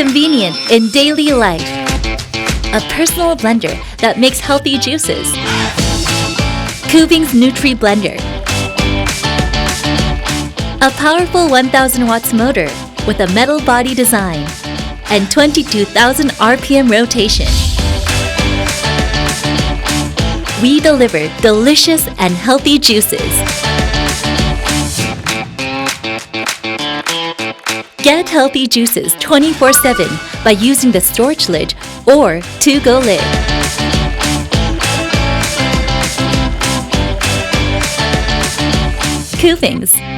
Convenient in daily life. A personal blender that makes healthy juices. Kuvings Nutri Blender. A powerful 1000 watts motor with a metal body design and 22,000 RPM rotation. We deliver delicious and healthy juices. Get healthy juices 24/7 by using the storage lid or to-go lid. Kuvings.